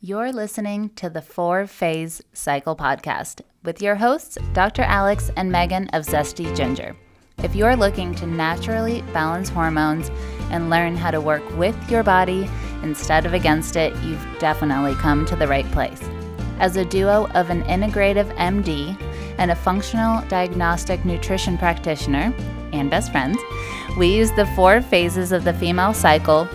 You're listening to the 4-Phase Cycle Podcast with your hosts, Dr. Alex and Megan of ZESTY Ginger. If you're looking to naturally balance hormones and learn how to work with your body instead of against it, you've definitely come to the right place. As a duo of an integrative MD and a functional diagnostic nutrition practitioner and best friends, we use the 4 phases of the female cycle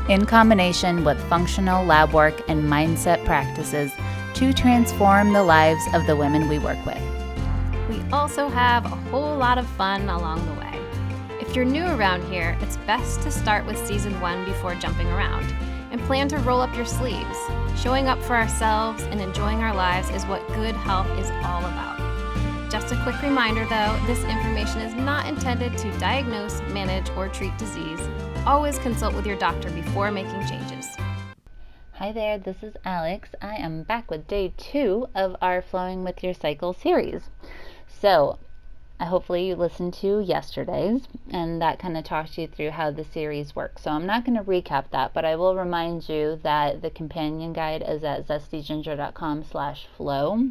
in combination with functional lab work and mindset practices to transform the lives of the women we work with. We also have a whole lot of fun along the way. If you're new around here, it's best to start with season 1 before jumping around and plan to roll up your sleeves. Showing up for ourselves and enjoying our lives is what good health is all about. Just a quick reminder though, this information is not intended to diagnose, manage, or treat disease. Always consult with your doctor before making changes. Hi there, this is Alex. I am back with day 2 of our Flowing with Your Cycle series. So, hopefully you listened to yesterday's, and that kind of talked you through how the series works. So I'm not going to recap that, but I will remind you that the companion guide is at zestyginger.com/flow.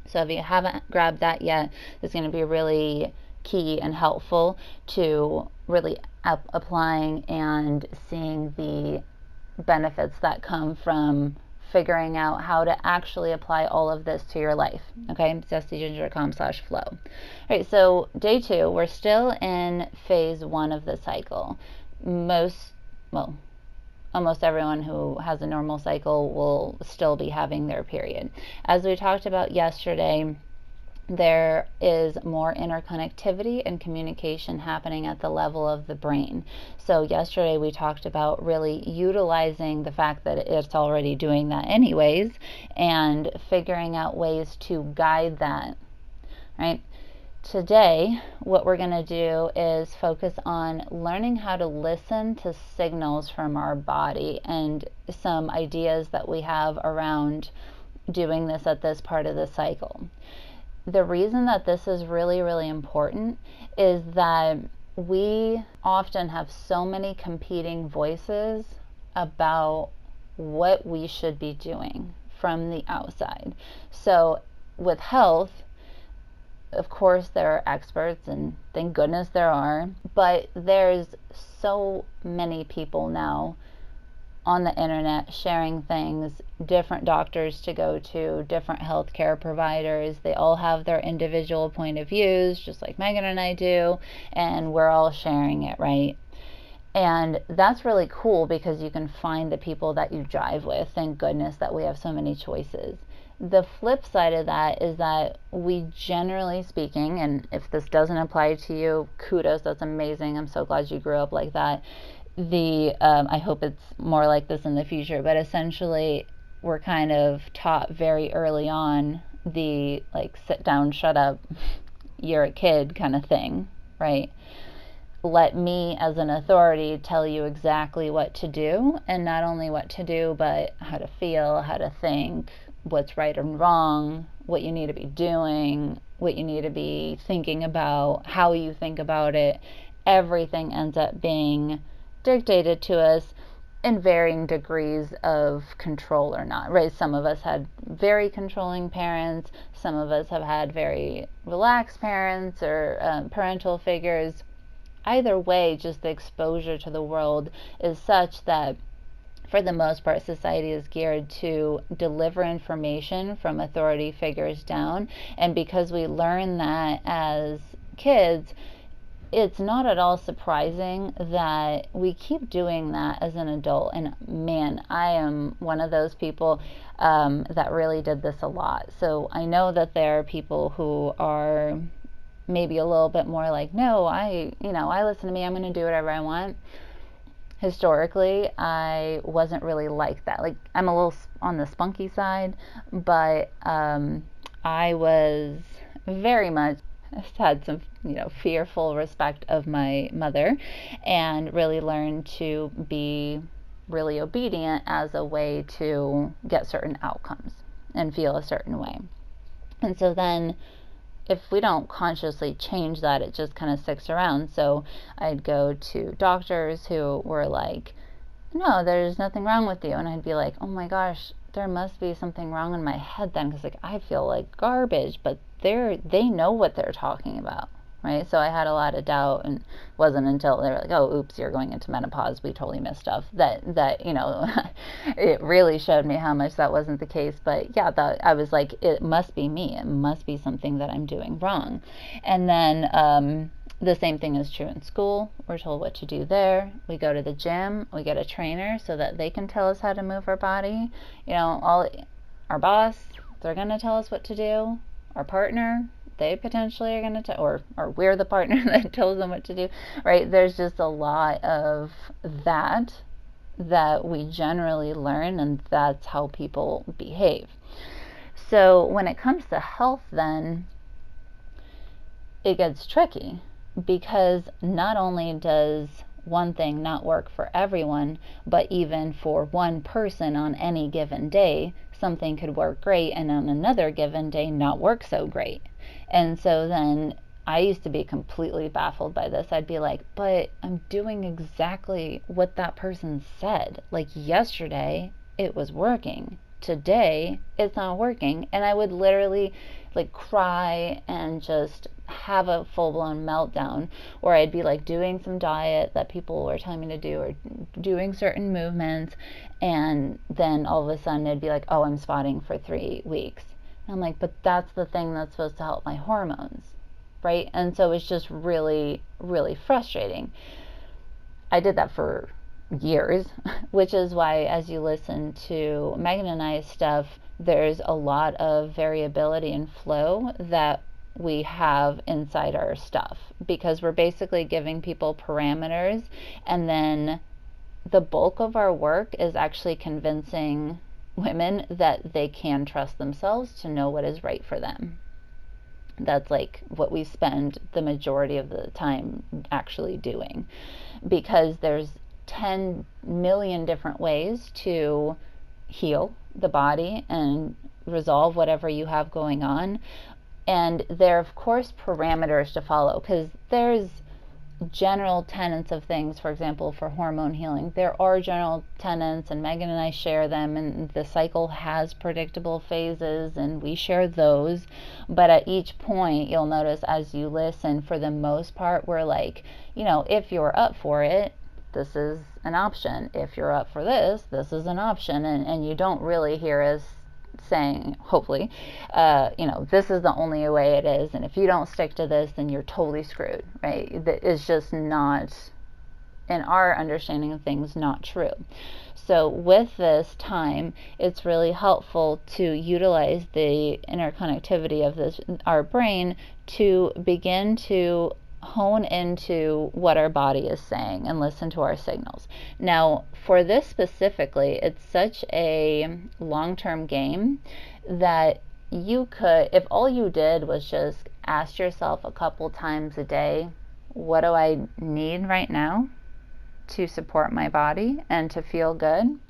So if you haven't grabbed that yet, it's going to be really key and helpful to really applying and seeing the benefits that come from figuring out how to actually apply all of this to your life. Okay, zestyginger.com/flow. All right, so day 2, we're still in phase 1 of the cycle. Almost everyone who has a normal cycle will still be having their period. As we talked about yesterday, there is more interconnectivity and communication happening at the level of the brain. So yesterday we talked about really utilizing the fact that it's already doing that anyways and figuring out ways to guide that, right? Today, what we're going to do is focus on learning how to listen to signals from our body and some ideas that we have around doing this at this part of the cycle. The reason that this is really, really important is that we often have so many competing voices about what we should be doing from the outside. So with health, of course, there are experts, and thank goodness there are, but there's so many people now on the internet sharing things, different doctors to go to, different healthcare providers. They all have their individual point of views, just like Megan and I do, and we're all sharing it, right? And that's really cool because you can find the people that you jive with. Thank goodness that we have so many choices. The flip side of that is that we, generally speaking, and if this doesn't apply to you, kudos, that's amazing. I'm so glad you grew up like that. I hope it's more like this in the future, but essentially we're kind of taught very early on the like sit down, shut up, you're a kid kind of thing, right? Let me as an authority tell you exactly what to do, and not only what to do, but how to feel, how to think, what's right and wrong, what you need to be doing, what you need to be thinking about, how you think about it. Everything ends up being dictated to us in varying degrees of control or not, right? Some of us had very controlling parents, some of us have had very relaxed parents or parental figures. Either way, just the exposure to the world is such that for the most part, society is geared to deliver information from authority figures down, and because we learn that as kids, it's not at all surprising that we keep doing that as an adult. And man, I am one of those people that really did this a lot. So I know that there are people who are maybe a little bit more like, no, I listen to me, I'm going to do whatever I want. Historically, I wasn't really like that. Like, I'm a little on the spunky side, but I was very much had some, fearful respect of my mother, and really learned to be really obedient as a way to get certain outcomes and feel a certain way. And so then if we don't consciously change that, it just kind of sticks around. So I'd go to doctors who were like, no, there's nothing wrong with you. And I'd be like, oh my gosh, there must be something wrong in my head then, because like I feel like garbage, but they know what they're talking about, right? So I had a lot of doubt, and it wasn't until they were like, oh, oops, you're going into menopause, we totally missed stuff, that it really showed me how much that wasn't the case. But yeah, I was like, it must be me, it must be something that I'm doing wrong. And then the same thing is true in school. We're told what to do there. We go to the gym. We get a trainer so that they can tell us how to move our body. Our boss, they're going to tell us what to do. Our partner, they potentially are going to or we're the partner that tells them what to do, right? There's just a lot of that we generally learn, and that's how people behave. So when it comes to health, then it gets tricky, because not only does one thing not work for everyone, but even for one person on any given day, something could work great and on another given day not work so great. And so then I used to be completely baffled by this. I'd be like, but I'm doing exactly what that person said. Like yesterday, it was working. Today, it's not working. And I would literally like cry and just have a full-blown meltdown, or I'd be like doing some diet that people were telling me to do, or doing certain movements, and then all of a sudden it'd be like, oh, I'm spotting for 3 weeks. And I'm like, but that's the thing that's supposed to help my hormones, right? And so it's just really, really frustrating. I did that for years, which is why as you listen to Megan and I's stuff, there's a lot of variability and flow that we have inside our stuff, because we're basically giving people parameters, and then the bulk of our work is actually convincing women that they can trust themselves to know what is right for them. That's like what we spend the majority of the time actually doing, because there's 10 million different ways to heal the body and resolve whatever you have going on. And there are, of course, parameters to follow, because there's general tenets of things. For example, for hormone healing, there are general tenets, and Megan and I share them, and the cycle has predictable phases, and we share those. But at each point, you'll notice as you listen, for the most part, we're like, if you're up for it, this is an option. If you're up for this, this is an option. And you don't really hear us saying, hopefully, this is the only way it is, and if you don't stick to this, then you're totally screwed, right? That is just not, in our understanding of things, not true. So with this time, it's really helpful to utilize the interconnectivity of our brain, to begin to hone into what our body is saying and listen to our signals. Now, for this specifically, it's such a long-term game that you could, if all you did was just ask yourself a couple times a day, what do I need right now to support my body and to feel good?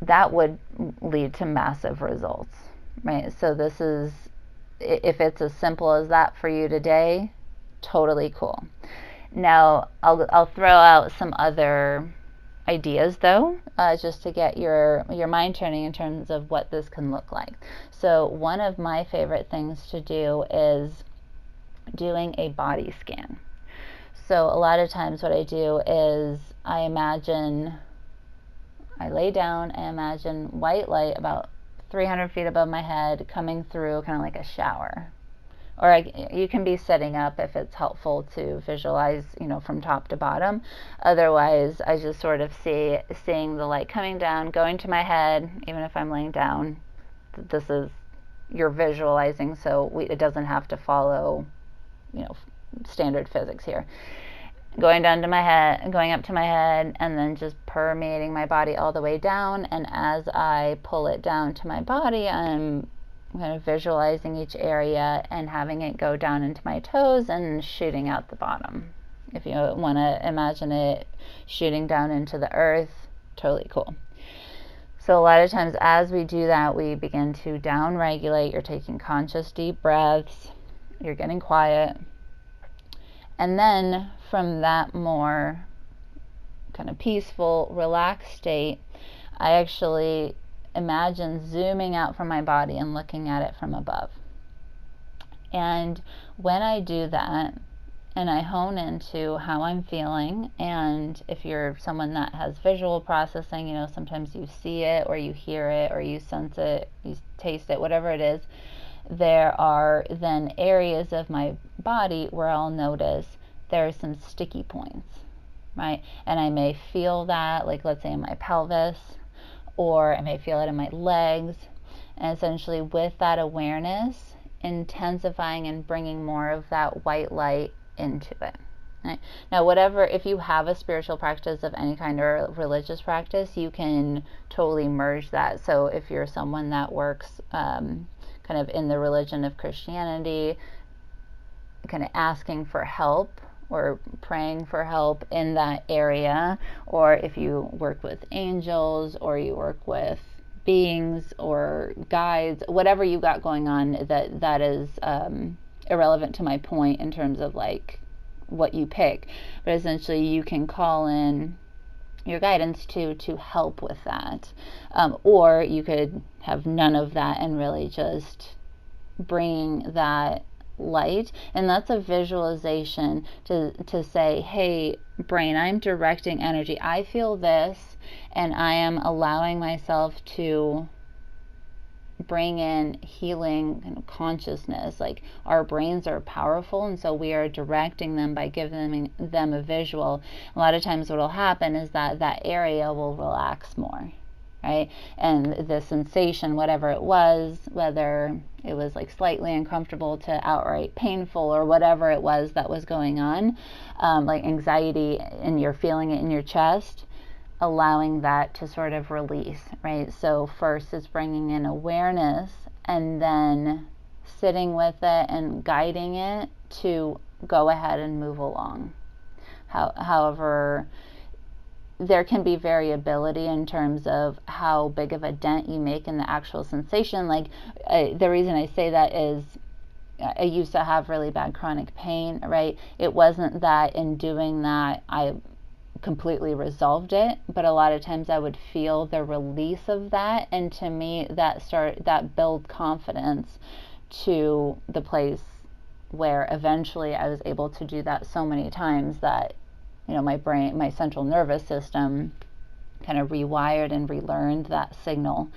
That would lead to massive results, right? So this is, if it's as simple as that for you today, totally cool. Now, I'll throw out some other ideas though, just to get your mind turning in terms of what this can look like. So one of my favorite things to do is doing a body scan. So a lot of times what I do is I lay down, I imagine white light about 300 feet above my head coming through, kind of like a shower. Or you can be sitting up if it's helpful to visualize, from top to bottom. Otherwise, I just sort of seeing the light coming down, going to my head, even if I'm laying down. This is, you're visualizing, so it doesn't have to follow, standard physics here. Going down to my head, going up to my head, and then just permeating my body all the way down. And as I pull it down to my body, I'm kind of visualizing each area and having it go down into my toes and shooting out the bottom. If you want to imagine it shooting down into the earth, totally cool. So a lot of times as we do that, we begin to down regulate. You're taking conscious deep breaths, you're getting quiet. And then from that more kind of peaceful, relaxed state, I actually imagine zooming out from my body and looking at it from above. And when I do that, and I hone into how I'm feeling, and if you're someone that has visual processing, you know, sometimes you see it or you hear it or you sense it, you taste it, whatever it is, there are then areas of my body where I'll notice there are some sticky points, right? And I may feel that, like let's say in my pelvis, or I may feel it in my legs. And essentially, with that awareness, intensifying and bringing more of that white light into it. Right? Now, whatever, if you have a spiritual practice of any kind or religious practice, you can totally merge that. So, if you're someone that works kind of in the religion of Christianity, kind of asking for help or praying for help in that area, or if you work with angels or you work with beings or guides, whatever you got going on, that is irrelevant to my point in terms of like what you pick, but essentially you can call in your guidance to help with that, or you could have none of that and really just bring that light. And that's a visualization to say, hey brain, I'm directing energy, I feel this, and I am allowing myself to bring in healing and consciousness. Like, our brains are powerful, and so we are directing them by giving them a visual. A lot of times what will happen is that that area will relax more, right? And the sensation, whatever it was, whether it was like slightly uncomfortable to outright painful or whatever it was that was going on, like anxiety, and you're feeling it in your chest, allowing that to sort of release, right? So first it's bringing in awareness and then sitting with it and guiding it to go ahead and move along. However, there can be variability in terms of how big of a dent you make in the actual sensation. Like, the reason I say that is I used to have really bad chronic pain, right? It wasn't that in doing that I completely resolved it, but a lot of times I would feel the release of that, and to me that build confidence to the place where eventually I was able to do that so many times that, you know, my brain, my central nervous system kind of rewired and relearned that signal,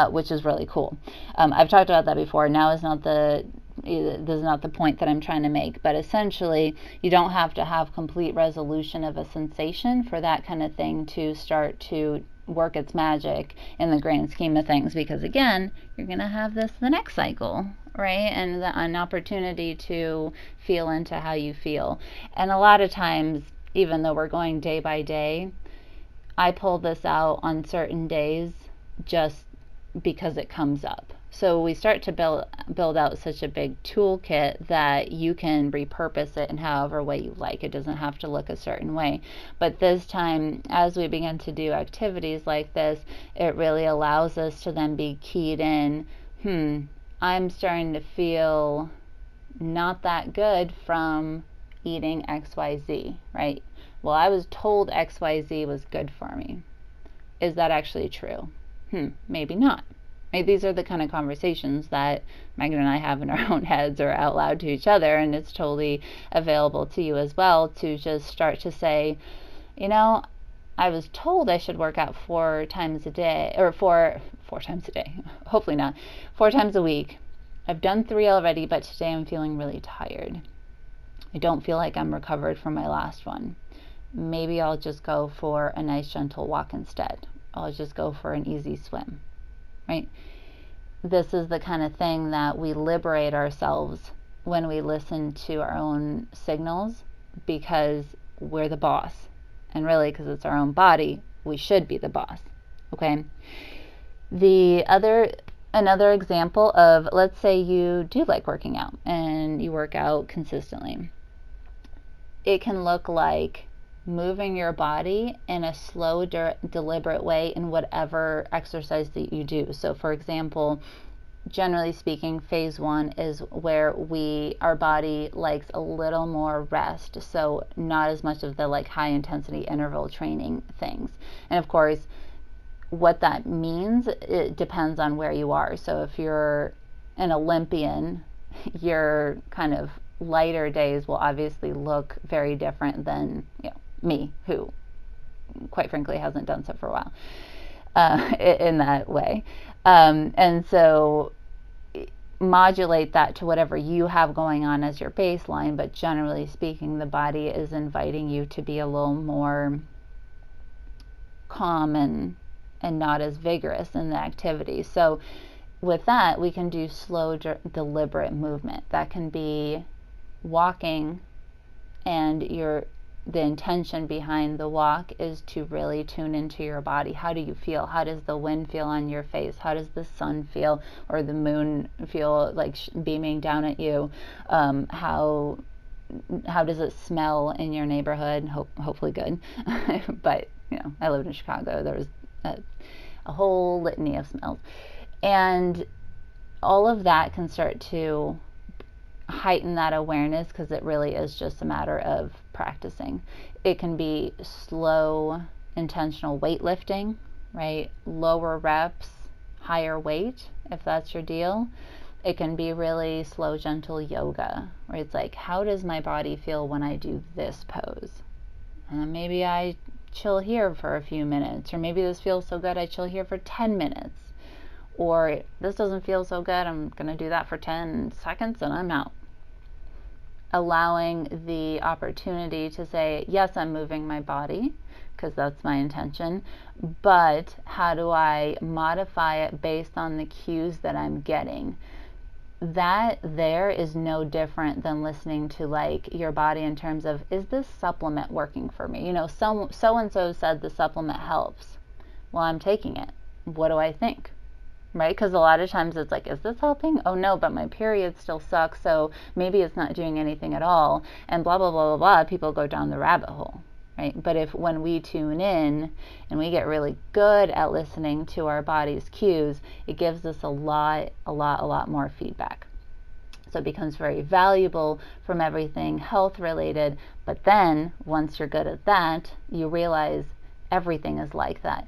which is really cool. I've talked about that before. Now is not the this is not the point that I'm trying to make, but essentially you don't have to have complete resolution of a sensation for that kind of thing to start to work its magic in the grand scheme of things, because again, you're going to have this the next cycle, right? And an opportunity to feel into how you feel. And a lot of times, even though we're going day by day, I pull this out on certain days just because it comes up. So we start to build out such a big toolkit that you can repurpose it in however way you like. It doesn't have to look a certain way. But this time, as we begin to do activities like this, it really allows us to then be keyed in, I'm starting to feel not that good from eating XYZ, right? Well, I was told XYZ was good for me. Is that actually true? Maybe not. Right? These are the kind of conversations that Megan and I have in our own heads or out loud to each other, and it's totally available to you as well to just start to say, you know, I was told I should work out 4 times a day, or four times a day, hopefully not, 4 times a week. I've done 3 already, but today I'm feeling really tired. I don't feel like I'm recovered from my last one. Maybe I'll just go for a nice gentle walk instead. I'll just go for an easy swim, right? This is the kind of thing that we liberate ourselves when we listen to our own signals, because we're the boss. And really, because it's our own body, we should be the boss, okay? Another example of, let's say you do like working out and you work out consistently. It can look like moving your body in a slow, deliberate way in whatever exercise that you do. So for example, generally speaking, phase one is where our body likes a little more rest, so not as much of the like high intensity interval training things. And of course, what that means, it depends on where you are. So if you're an Olympian, your kind of lighter days will obviously look very different than, me, who quite frankly hasn't done so for a while, in that way. And so modulate that to whatever you have going on as your baseline, but generally speaking, the body is inviting you to be a little more calm and not as vigorous in the activity. So with that, we can do slow, deliberate movement. That can be walking, and the intention behind the walk is to really tune into your body. How do you feel? How does the wind feel on your face? How does the sun feel, or the moon feel like beaming down at you? How does it smell in your neighborhood? Hopefully good. But I lived in Chicago. There was a whole litany of smells, and all of that can start to heighten that awareness, because it really is just a matter of practicing. It can be slow, intentional weightlifting, right? Lower reps, higher weight, if that's your deal. It can be really slow, gentle yoga, where it's like, how does my body feel when I do this pose? And maybe I chill here for a few minutes, or maybe this feels so good I chill here for 10 minutes. Or this doesn't feel so good, I'm going to do that for 10 seconds and I'm out. Allowing the opportunity to say, yes, I'm moving my body, because that's my intention, but how do I modify it based on the cues that I'm getting? That there is no different than listening to like your body in terms of, is this supplement working for me? So and so said the supplement helps. Well, I'm taking it. What do I think? Right? Because a lot of times it's like, is this helping? Oh no, but my period still sucks, so maybe it's not doing anything at all, and blah blah blah blah blah. People go down the rabbit hole, right? But when we tune in and we get really good at listening to our body's cues, it gives us a lot more feedback. So it becomes very valuable from everything health related. But then once you're good at that, you realize everything is like that.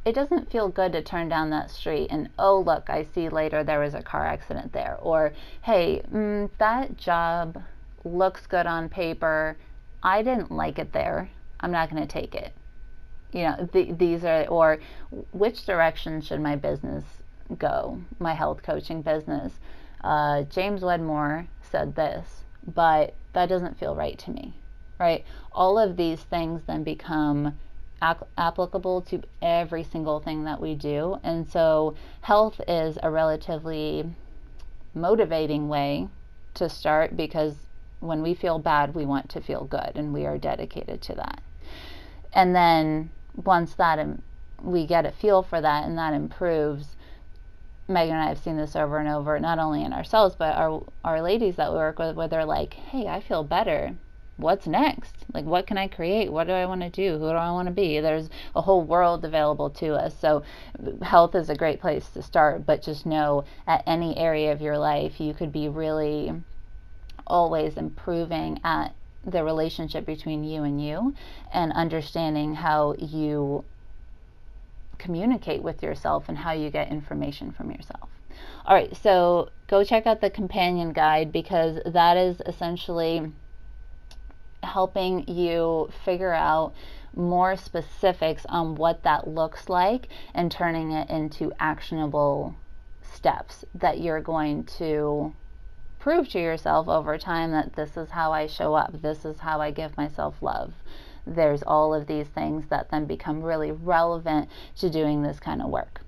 It doesn't feel good to turn down that street and, oh, look, I see later there was a car accident there. Or, hey, that job looks good on paper. I didn't like it there. I'm not going to take it. These are, or which direction should my business go, my health coaching business? James Wedmore said this, but that doesn't feel right to me, right? All of these things then become applicable to every single thing that we do. And so health is a relatively motivating way to start, because when we feel bad, we want to feel good, and we are dedicated to that. And then once that we get a feel for that and that improves, Megan and I have seen this over and over, not only in ourselves, but our ladies that we work with, where they're like, hey, I feel better. What's next? Like, what can I create? What do I want to do? Who do I want to be? There's a whole world available to us. So health is a great place to start, but just know at any area of your life, you could be really always improving at the relationship between you and understanding how you communicate with yourself and how you get information from yourself. All right, so go check out the companion guide, because that is essentially helping you figure out more specifics on what that looks like and turning it into actionable steps that you're going to prove to yourself over time that this is how I show up, this is how I give myself love. There's all of these things that then become really relevant to doing this kind of work.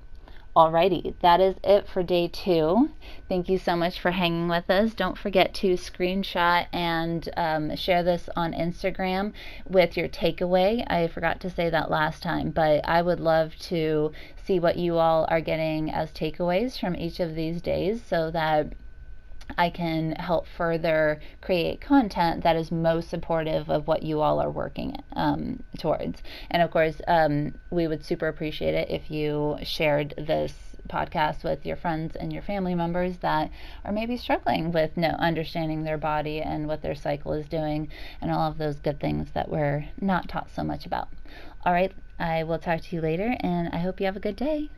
Alrighty, that is it for day 2. Thank you so much for hanging with us. Don't forget to screenshot and share this on Instagram with your takeaway. I forgot to say that last time, but I would love to see what you all are getting as takeaways from each of these days, so that I can help further create content that is most supportive of what you all are working towards. And of course, we would super appreciate it if you shared this podcast with your friends and your family members that are maybe struggling with understanding their body and what their cycle is doing and all of those good things that we're not taught so much about. All right, I will talk to you later, and I hope you have a good day.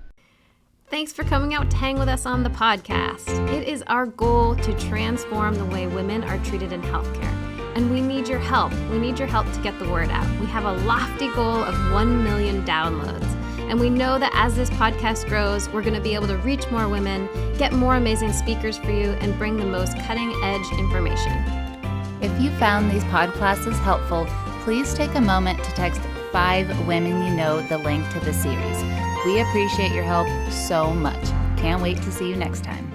Thanks for coming out to hang with us on the podcast. It is our goal to transform the way women are treated in healthcare. And we need your help. We need your help to get the word out. We have a lofty goal of 1 million downloads. And we know that as this podcast grows, we're going to be able to reach more women, get more amazing speakers for you, and bring the most cutting-edge information. If you found these podcasts helpful, please take a moment to text 5 women you know the link to the series. We appreciate your help so much. Can't wait to see you next time.